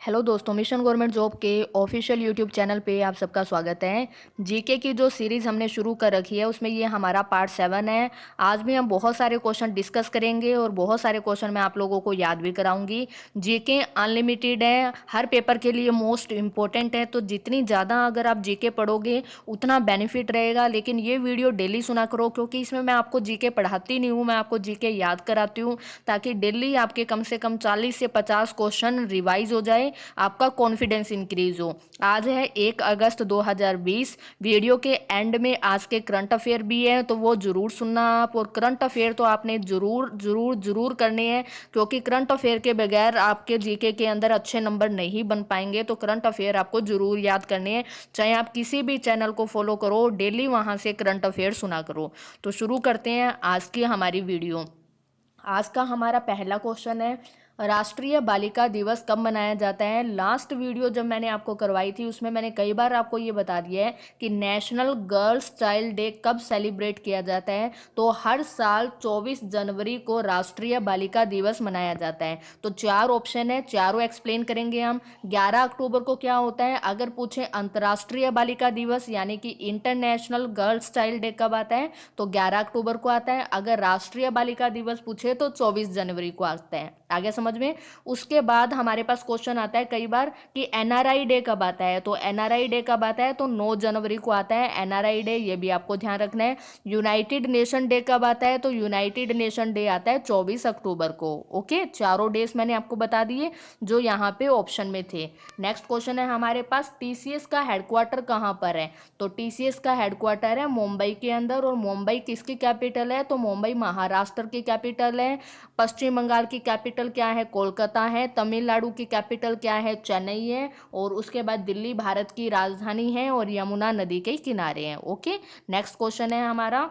Hello दोस्तों, mission government job के official YouTube channel पे आप सबका स्वागत है। जीके की जो सीरीज़ हमने शुरू कर रखी है उसमें ये हमारा पार्ट 7 है। आज भी हम बहुत सारे क्वेश्चन डिस्कस करेंगे और बहुत सारे क्वेश्चन मैं आप लोगों को याद भी कराऊंगी। जीके अनलिमिटेड है, हर पेपर के लिए मोस्ट इम्पोर्टेंट है, तो जितनी ज़्यादा अगर आप जीके पढ़ोगे उतना बेनिफिट रहेगा। लेकिन ये वीडियो डेली सुना करो, क्योंकि इसमें मैं आपको जीके पढ़ाती नहीं हूँ, मैं आपको जीके याद कराती हूँ, ताकि डेली आपके कम से कम 40 से 50 क्वेश्चन रिवाइज हो जाए, आपका कॉन्फिडेंस इंक्रीज हो। आज है 1 अगस्त 2020। वीडियो के एंड में आज के करंट अफेयर भी है, तो वो जरूर सुनना आप। और करंट अफेयर तो आपने जरूर जरूर जरूर करने हैं, क्योंकि करंट अफेयर के बगैर आपके जीके के अंदर अच्छे नंबर नहीं बन पाएंगे। तो करंट अफेयर आपको जरूर याद करने हैं, चाहे आप किसी भी चैनल को फॉलो करो, डेली वहां से करंट अफेयर सुना करो। तो शुरू करते हैं आज की हमारी वीडियो। आज का हमारा पहला क्वेश्चन है, राष्ट्रीय बालिका दिवस कब मनाया जाता है। लास्ट वीडियो जब मैंने आपको करवाई थी उसमें मैंने कई बार आपको ये बता दिया है कि नेशनल गर्ल्स चाइल्ड डे कब सेलिब्रेट किया जाता है। तो हर साल 24 जनवरी को राष्ट्रीय बालिका दिवस मनाया जाता है। तो 4 ऑप्शन है, चारों एक्सप्लेन करेंगे हम। 11 अक्टूबर को क्या होता है, अगर पूछे अंतर्राष्ट्रीय बालिका दिवस यानी कि इंटरनेशनल गर्ल्स चाइल्ड डे कब आता है, तो 11 अक्टूबर को आता है। अगर राष्ट्रीय बालिका दिवस पूछे तो 24 जनवरी को आता है। आगे समझ में। उसके बाद हमारे पास क्वेश्चन आता है कई बार कि एनआरआई डे कब आता है, तो एनआरआई डे कब आता है, तो 9 जनवरी को आता है एनआरआई डे, ये भी आपको ध्यान रखना है। यूनाइटेड नेशन डे कब आता है, तो यूनाइटेड नेशन डे आता है 24 अक्टूबर को। ओके, चारों डेज मैंने आपको बता दिए जो यहाँ पे ऑप्शन में थे। नेक्स्ट क्वेश्चन है हमारे पास, टीसीएस का हेडक्वार्टर कहाँ पर है, तो टीसीएस का हेडक्वार्टर है मुंबई के अंदर। और मुंबई किसकी कैपिटल है, तो मुंबई महाराष्ट्र की कैपिटल है। पश्चिम बंगाल की कैपिटल क्या है, कोलकाता है। तमिलनाडु की कैपिटल क्या है, चेन्नई है। और उसके बाद दिल्ली भारत की राजधानी है और यमुना नदी के किनारे है। ओके, नेक्स्ट क्वेश्चन है हमारा,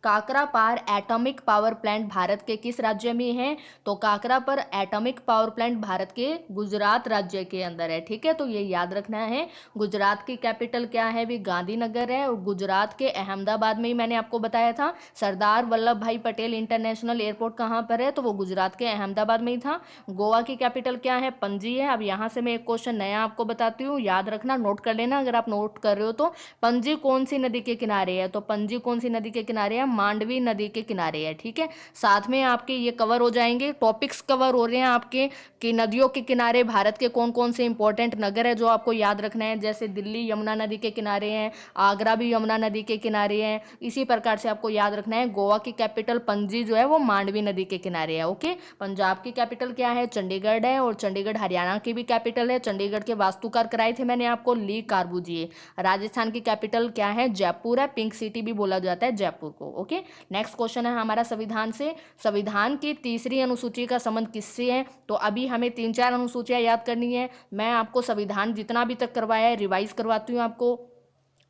Kakrapar atomic power plant Bharat के किस राज्य में है, तो Kakrapar atomic power plant Bharat के गुजरात राज्य के अंदर है। ठीक है, तो ये याद रखना है। गुजरात की कैपिटल क्या है, भी गांधीनगर है। और गुजरात के अहमदाबाद में ही मैंने आपको बताया था। सरदार वल्लभ भाई पटेल इंटरनेशनल एयरपोर्ट कहाँ पर है, तो वो गुजरात के अहमदाबाद में ही था। गोवा की कैपिटल क्या है, पणजी है। अब यहाँ से मैं एक क्वेश्चन नया आपको बताती हूँ, याद रखना, नोट कर लेना अगर आप नोट कर रहे हो तो। पणजी कौन सी नदी के किनारे है, तो पणजी कौन सी नदी के किनारे है, मांडवी नदी के किनारे है। ठीक है, साथ में आपके ये कवर हो जाएंगे, टॉपिक्स कवर हो रहे हैं आपके कि नदियों के किनारे भारत के कौन कौन से इंपॉर्टेंट नगर है जो आपको याद रखना है। जैसे दिल्ली यमुना नदी के किनारे हैं, आगरा भी यमुना नदी के किनारे हैं। इसी प्रकार से आपको याद रखना है, गोवा की कैपिटल पणजी जो है वो मांडवी नदी के किनारे है। ओके, पंजाब की कैपिटल क्या है, चंडीगढ़ है। और चंडीगढ़ हरियाणा की भी कैपिटल है। चंडीगढ़ के वास्तुकार कराए थे मैंने आपको, ली कार्बूजिए। राजस्थान की कैपिटल क्या है, जयपुर है। पिंक सिटी भी बोला जाता है जयपुर को। ओके, नेक्स्ट क्वेश्चन है हमारा संविधान से, संविधान की तीसरी अनुसूची का संबंध किससे है। तो अभी हमें 3-4 अनुसूचियां याद करनी है। मैं आपको संविधान जितना अभी तक करवाया है रिवाइज करवाती हूँ आपको।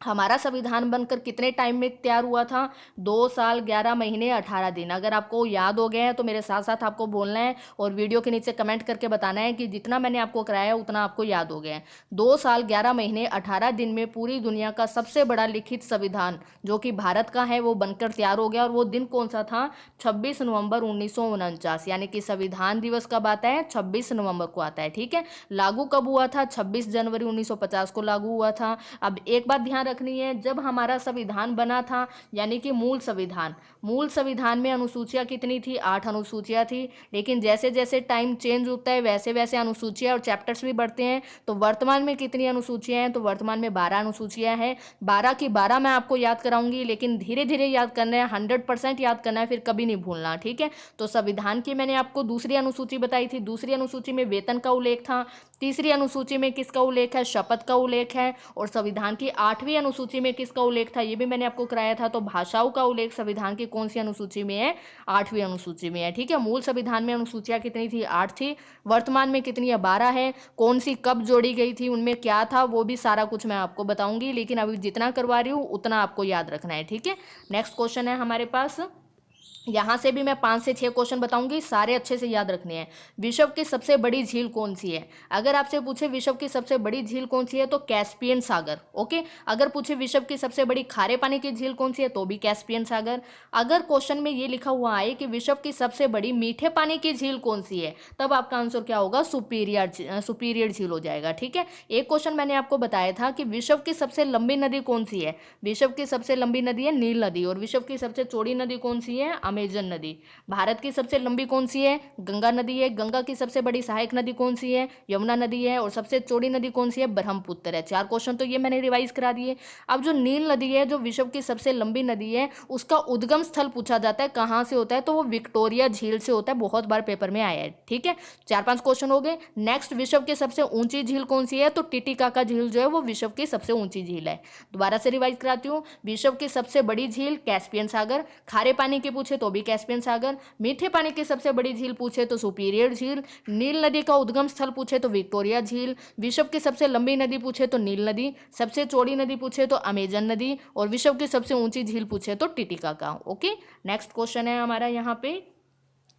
हमारा संविधान बनकर कितने टाइम में तैयार हुआ था, 2 साल 11 महीने 18 दिन। अगर आपको याद हो गए हैं तो मेरे साथ साथ आपको बोलना है और वीडियो के नीचे कमेंट करके बताना है कि जितना मैंने आपको कराया उतना आपको याद हो गया है। 2 साल 11 महीने 18 दिन में पूरी दुनिया का सबसे बड़ा लिखित संविधान जो कि भारत का है वो बनकर तैयार हो गया। और वो दिन कौन सा था, 26 नवंबर 1949, यानी कि संविधान दिवस कब आता है, 26 नवंबर को आता है। ठीक है, लागू कब हुआ था, 26 जनवरी 1950 को लागू हुआ था। अब एक बात ध्यान रखनी है, जब हमारा संविधान बना था यानी कि मूल संविधान में अनुसूचियां कितनी थी, 8 अनुसूचियां थी। लेकिन जैसे जैसे टाइम चेंज होता है वैसे वैसे अनुसूचियां और चैप्टर्स भी बढ़ते हैं। तो वर्तमान में कितनी अनुसूचियां हैं, तो वर्तमान में 12 अनुसूचियां हैं। 12 की 12 मैं आपको याद कराऊंगी, लेकिन धीरे धीरे याद करना है, 100% याद करना है, फिर कभी नहीं भूलना। ठीक है, तो संविधान की मैंने आपको दूसरी अनुसूची बताई थी। दूसरी अनुसूची में वेतन का उल्लेख था। तीसरी अनुसूची में किसका उल्लेख है, शपथ का उल्लेख है। और संविधान की 8वीं अनुसूची में किसका उल्लेख था, ये भी मैंने आपको कराया था। तो भाषाओं का उल्लेख संविधान की कौन सी अनुसूची में है, 8वीं अनुसूची में है। ठीक है, मूल संविधान में अनुसूचियां कितनी थी, 8 थी। वर्तमान में कितनी है, 12 है। कौन सी कब जोड़ी गई थी, उनमें क्या था, वो भी सारा कुछ मैं आपको बताऊंगी, लेकिन अभी जितना करवा रही हूँ उतना आपको याद रखना है। ठीक है, नेक्स्ट क्वेश्चन है हमारे पास, यहाँ से भी मैं 5 से 6 क्वेश्चन बताऊंगी, सारे अच्छे से याद रखने हैं। विश्व की सबसे बड़ी झील कौन सी है? अगर आपसे पूछे विश्व की सबसे बड़ी झील कौन सी है तो कैस्पियन सागर। ओके, अगर पूछे विश्व की सबसे बड़ी खारे पानी की झील कौन सी है तो भी कैस्पियन सागर। अगर क्वेश्चन में ये लिखा हुआ है कि विश्व की सबसे बड़ी मीठे पानी की झील कौन सी है, तब आपका आंसर क्या होगा? सुपीरियर झील हो जाएगा। ठीक है, एक क्वेश्चन मैंने आपको बताया था कि विश्व की सबसे लंबी नदी कौन सी है? विश्व की सबसे लंबी नदी है नील नदी। और विश्व की सबसे चौड़ी नदी कौन सी है? अमेजन नदी। भारत की सबसे लंबी कौन सी है? गंगा नदी है। गंगा की सबसे बड़ी सहायक नदी कौन सी है? यमुना नदी है। और सबसे चौड़ी नदी कौन सी है? ब्रह्मपुत्र है। 4 क्वेश्चन तो ये मैंने रिवाइज करा दिए। अब जो नील नदी है, जो विश्व की सबसे लंबी नदी है, उसका उद्गम स्थल पूछा जाता है कहाँ से होता है, तो वो विक्टोरिया झील से होता है। बहुत बार पेपर में आया है। ठीक है, 4-5 क्वेश्चन हो गए। नेक्स्ट, विश्व की सबसे ऊंची झील कौन सी है? तो टिटिकाका झील जो है वो विश्व की सबसे ऊंची झील है। दोबारा से रिवाइज कराती हूँ। विश्व की सबसे बड़ी झील कैस्पियन सागर। खारे पानी की पूछे तो भी कैस्पियन सागर। मीठे पानी की सबसे बड़ी झील पूछे तो सुपीरियर झील। नील नदी का उद्गम स्थल पूछे तो विक्टोरिया झील। विश्व की सबसे लंबी नदी पूछे तो नील नदी। सबसे चौड़ी नदी पूछे तो अमेजन नदी। और विश्व की सबसे ऊंची झील पूछे तो टिटिकाका। ओके, नेक्स्ट क्वेश्चन है हमारा यहाँ पे,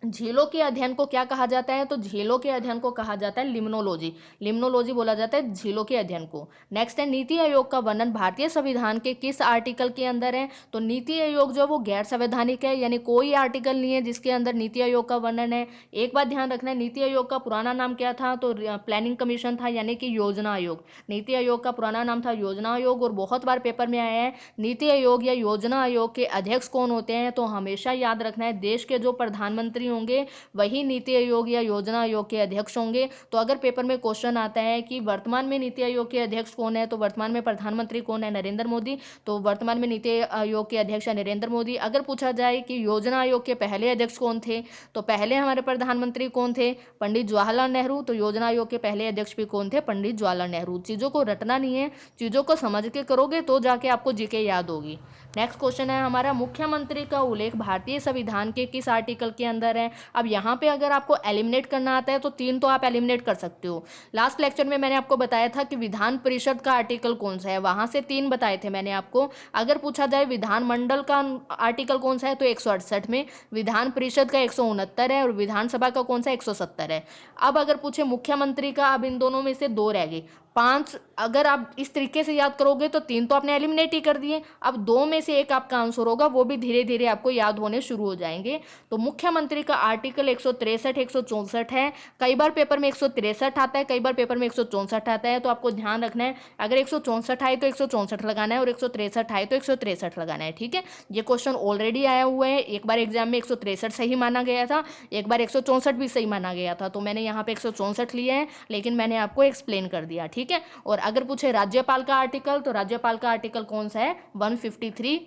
झीलों के अध्ययन को क्या कहा जाता है? तो झीलों के अध्ययन को कहा जाता है लिम्नोलॉजी। लिम्नोलॉजी बोला जाता है झीलों के अध्ययन को। नेक्स्ट है, नीति आयोग का वर्णन भारतीय संविधान के किस आर्टिकल के अंदर है? तो नीति आयोग जो है वो गैर संवैधानिक है, यानी कोई आर्टिकल नहीं है जिसके अंदर नीति आयोग का वर्णन है। एक बात ध्यान रखना है, नीति आयोग का पुराना नाम क्या था? तो प्लानिंग कमीशन था, यानी कि योजना आयोग। नीति आयोग का पुराना नाम था योजना आयोग। और बहुत बार पेपर में आया है नीति आयोग या योजना आयोग के अध्यक्ष कौन होते हैं? तो हमेशा याद रखना है, देश के जो प्रधानमंत्री होंगे वही नीति आयोग या योजना आयोग के अध्यक्ष होंगे। तो अगर पेपर में क्वेश्चन आता है कि वर्तमान में नीति आयोग के अध्यक्ष कौन है, तो वर्तमान में प्रधानमंत्री कौन है? नरेंद्र मोदी। तो वर्तमान में नीति आयोग के अध्यक्ष है नरेंद्र मोदी। अगर पूछा जाए कि योजना आयोग के पहले अध्यक्ष कौन थे, तो पहले हमारे प्रधानमंत्री कौन थे? पंडित जवाहरलाल नेहरू। तो योजना आयोग के पहले अध्यक्ष भी कौन थे? पंडित जवाहरलाल नेहरू। चीज़ों को रटना नहीं है, चीज़ों को समझ के करोगे तो जाके आपको जीके याद होगी। नेक्स्ट क्वेश्चन है हमारा, मुख्यमंत्री का उल्लेख भारतीय संविधान के किस आर्टिकल के अंदर है? अब यहाँ पे अगर आपको एलिमिनेट करना आता है तो 3 तो आप एलिमिनेट कर सकते हो। लास्ट लेक्चर में मैंने आपको बताया था कि विधान परिषद का आर्टिकल कौन सा है, वहां से 3 बताए थे मैंने आपको। अगर पूछा जाए विधानमंडल का आर्टिकल कौन सा है, तो 168 में। विधान परिषद का 169 है। और विधानसभा का कौन सा? 170 है। अब अगर पूछे मुख्यमंत्री का, अब इन दोनों में से 2 रह गए। 5 अगर आप इस तरीके से याद करोगे तो 3 तो आपने एलिमिनेट ही कर दिए। अब 2 में से एक आपका आंसर होगा, वो भी धीरे धीरे आपको याद होने शुरू हो जाएंगे। तो मुख्यमंत्री का आर्टिकल 163 164 है। कई बार पेपर में 163 आता है, कई बार पेपर में 164 आता है। तो आपको ध्यान रखना है, अगर 164 आए तो 164 लगाना है, और 163 आए तो 163 लगाना है। ठीक है, ये क्वेश्चन ऑलरेडी आया हुआ है। एक बार एग्जाम में 163 सही माना गया था, एक बार 164 भी सही माना गया था। तो मैंने यहाँ पे 164 लिया है, लेकिन मैंने आपको एक्सप्लेन कर दिया। ठीक है, और अगर पूछे राज्यपाल का आर्टिकल, तो राज्यपाल का आर्टिकल कौन सा है? 153।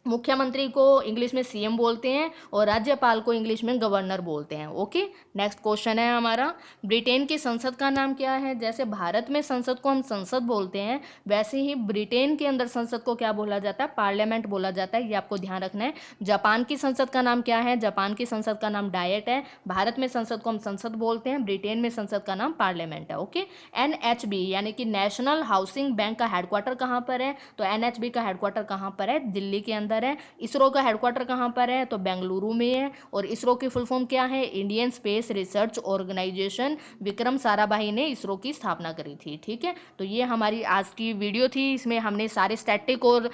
मुख्यमंत्री को इंग्लिश में सीएम बोलते हैं और राज्यपाल को इंग्लिश में गवर्नर बोलते हैं। ओके, नेक्स्ट क्वेश्चन है हमारा, ब्रिटेन की संसद का नाम क्या है? जैसे भारत में संसद को हम संसद बोलते हैं, वैसे ही ब्रिटेन के अंदर संसद को क्या बोला जाता है? पार्लियामेंट बोला जाता है। ये आपको ध्यान रखना है। जापान की संसद का नाम क्या है? जापान की संसद का नाम डायट है। भारत में संसद को हम संसद बोलते हैं, ब्रिटेन में संसद का नाम पार्लियामेंट है। ओके, एनएचबी यानी कि नेशनल हाउसिंग बैंक का हेडक्वार्टर कहाँ पर है? तो एनएचबी का हेडक्वार्टर कहाँ पर है? दिल्ली के अंदर है। इसरो का हेडक्वार्टर कहाँ पर है? तो बेंगलुरु में है। और इसरो की फुल फॉर्म क्या है? Indian space research organisation. Vikram Sarabhai ने इसरो की स्थापना करी थी। ठीक है, तो ये हमारी आज की वीडियो थी। इसमें हमने सारे स्टैटिक और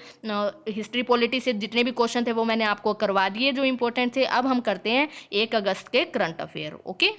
हिस्ट्री पॉलिटी से जितने भी क्वेश्चन थे वो मैंने आपको करवा दिए जो इंपॉर्टेंट थे। अब हम करते हैं 1 अगस्त के करंट अफेयर। ओके,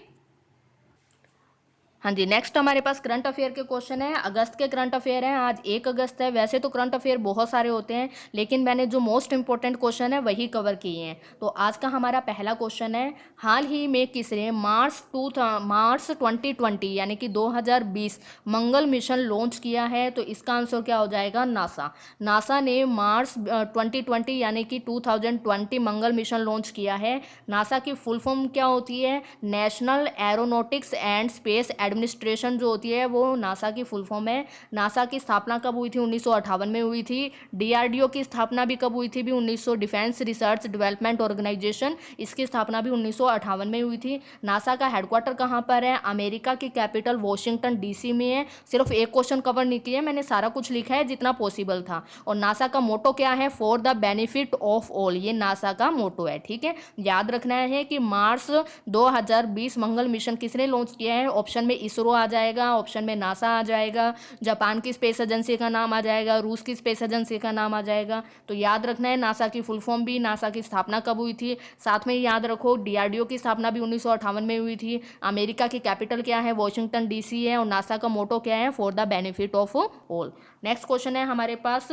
हाँ जी, नेक्स्ट हमारे पास करंट अफेयर के क्वेश्चन है। अगस्त के करंट अफेयर हैं। आज 1 अगस्त है। वैसे तो करंट अफेयर बहुत सारे होते हैं, लेकिन मैंने जो मोस्ट इंपॉर्टेंट क्वेश्चन है वही कवर किए हैं। तो आज का हमारा पहला क्वेश्चन है, हाल ही में किसने मार्स 2020 यानी कि 2020 मंगल मिशन लॉन्च किया है? तो इसका आंसर क्या हो जाएगा? नासा। नासा ने मार्स 2020 यानी कि 2020 मंगल मिशन लॉन्च किया है। नासा की फुल फॉर्म क्या होती है? National aeronautics and space administration जो होती है वो नासा की फुल फॉर्म है। नासा की स्थापना कब हुई थी? 1958 में हुई थी। डीआरडीओ की स्थापना भी कब हुई थी? भी 1900। डिफेंस रिसर्च डेवलपमेंट ऑर्गेनाइजेशन, इसकी स्थापना भी 1958 में हुई थी। नासा का हेडक्वार्टर कहाँ पर है? अमेरिका की कैपिटल वॉशिंगटन डीसी में है। सिर्फ एक क्वेश्चन कवर नहीं किया, मैंने सारा कुछ लिखा है जितना पॉसिबल था। और नासा का मोटो क्या है? For the benefit of all, ये नासा का मोटो है। ठीक है, याद रखना है कि मार्स 2020 मंगल मिशन किसने लॉन्च किया है? ऑप्शन में इसरो आ जाएगा, ऑप्शन में नासा आ जाएगा, जापान की स्पेस एजेंसी का नाम आ जाएगा, रूस की स्पेस एजेंसी का नाम आ जाएगा। तो याद रखना है नासा की फुल फॉर्म भी, नासा की स्थापना कब हुई थी। साथ में याद रखो डीआरडीओ की स्थापना भी 1958 में हुई थी। अमेरिका की कैपिटल क्या है? वॉशिंगटन डीसी है। और नासा का मोटो क्या है? For the benefit of all. Next question है हमारे पास,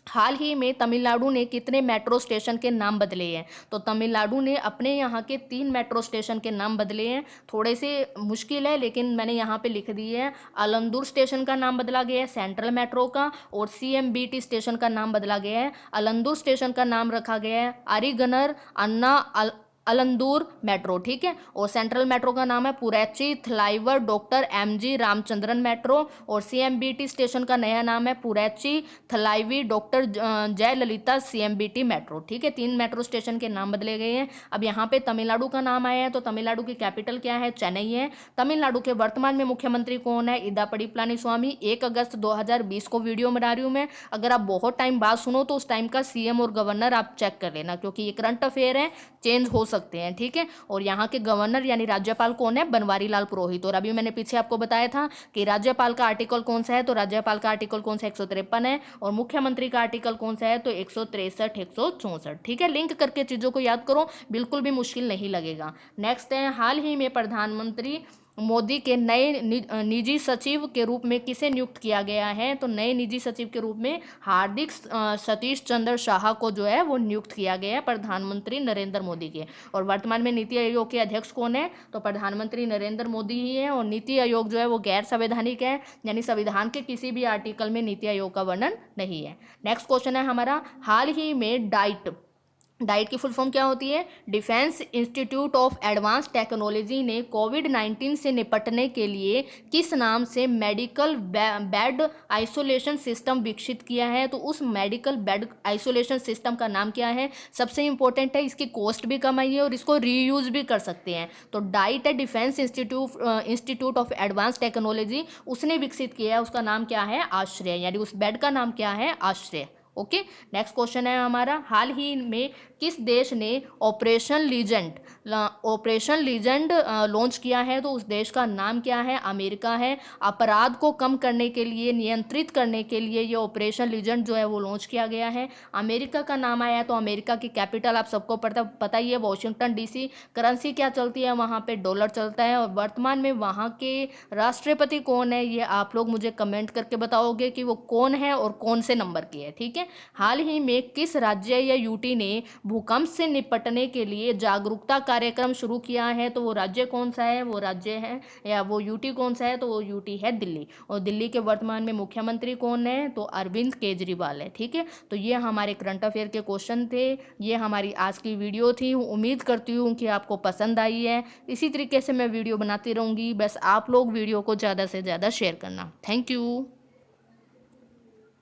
हाल ही में तमिलनाडु ने कितने मेट्रो स्टेशन के नाम बदले हैं? तो तमिलनाडु ने अपने यहाँ के 3 मेट्रो स्टेशन के नाम बदले हैं। थोड़े से मुश्किल है लेकिन मैंने यहाँ पे लिख दी है। अलंदूर स्टेशन का नाम बदला गया है सेंट्रल मेट्रो का, और सीएमबीटी स्टेशन का नाम बदला गया है। अलंदूर स्टेशन का नाम रखा गया है अरिगनर अन्ना अलंदूर मेट्रो। ठीक है, और सेंट्रल मेट्रो का नाम है Puratchi Thalaivar doctor MG Ramachandran metro, और सीएमबीटी स्टेशन का नया नाम है Puratchi Thalaivi doctor Jayalalithaa CMBT metro. ठीक है, 3 मेट्रो स्टेशन के नाम बदले गए हैं। अब यहाँ पे तमिलनाडु का नाम आया है, तो तमिलनाडु की कैपिटल क्या है? चेन्नई है। तमिलनाडु के वर्तमान में मुख्यमंत्री कौन है? इदापड़ी पलानीस्वामी। 1 अगस्त 2020 को वीडियो बना रही हूँ मैं, अगर आप बहुत टाइम बाद सुनो तो उस टाइम का सीएम और गवर्नर आप चेक कर लेना, क्योंकि ये करंट अफेयर है, चेंज हो सकते हैं। ठीक है, और यहाँ के गवर्नर यानी राज्यपाल कौन है? बनवारी लाल पुरोहित। और अभी मैंने पीछे आपको बताया था कि राज्यपाल का आर्टिकल कौन सा है, तो राज्यपाल का आर्टिकल कौन सा? 153 है। और मुख्यमंत्री का आर्टिकल कौन सा है? तो 163 164। ठीक है, लिंक करके चीजों को याद करो, बिल्कुल भी मुश्किल नहीं लगेगा। नेक्स्ट है, हाल ही में प्रधानमंत्री मोदी के नए निजी सचिव के रूप में किसे नियुक्त किया गया है? तो नए निजी सचिव के रूप में हार्दिक सतीश चंद्र शाह को जो है वो नियुक्त किया गया है प्रधानमंत्री नरेंद्र मोदी के। और वर्तमान में नीति आयोग के अध्यक्ष कौन है? तो प्रधानमंत्री नरेंद्र मोदी ही है। और नीति आयोग जो है वो गैर संवैधानिक है, यानी संविधान के किसी भी आर्टिकल में नीति आयोग का वर्णन नहीं है। नेक्स्ट क्वेश्चन है हमारा, हाल ही में डाइट की फुल फॉर्म क्या होती है? Defence institute of advance technology ने कोविड-19 से निपटने के लिए किस नाम से मेडिकल बेड आइसोलेशन सिस्टम विकसित किया है? तो उस मेडिकल बेड आइसोलेशन सिस्टम का नाम क्या है? सबसे इंपॉर्टेंट है, इसकी कॉस्ट भी कम आई है और इसको रीयूज भी कर सकते हैं। तो डाइट है defence institute of advance technology, उसने विकसित किया है, उसका नाम क्या है? आश्रय, यानी उस बेड का नाम क्या है? आश्रय। ओके, नेक्स्ट क्वेश्चन है हमारा, हाल ही में किस देश ने ऑपरेशन लीजेंड लॉन्च किया है? तो उस देश का नाम क्या है? अमेरिका है। अपराध को कम करने के लिए, नियंत्रित करने के लिए ये ऑपरेशन लीजेंड जो है वो लॉन्च किया गया है। अमेरिका का नाम आया है, तो अमेरिका की कैपिटल आप सबको पता ही है, वॉशिंगटन डीसी। करेंसी क्या चलती है वहाँ पे? डॉलर चलता है। और वर्तमान में वहाँ के राष्ट्रपति कौन है? ये आप लोग मुझे कमेंट करके बताओगे कि वो कौन है और कौन से नंबर की है। ठीक है, हाल ही में किस राज्य या यूटी ने भूकंप से निपटने के लिए जागरूकता कार्यक्रम शुरू किया है? तो वो राज्य कौन सा है? वो राज्य है या वो यूटी कौन सा है? तो वो यूटी है दिल्ली। और दिल्ली के वर्तमान में मुख्यमंत्री कौन है? तो अरविंद केजरीवाल है। ठीक है, तो ये हमारे करंट अफेयर के क्वेश्चन थे, ये हमारी आज की वीडियो थी। उम्मीद करती हूँ कि आपको पसंद आई है। इसी तरीके से मैं वीडियो बनाती रहूँगी, बस आप लोग वीडियो को ज़्यादा से ज़्यादा शेयर करना। Thank you.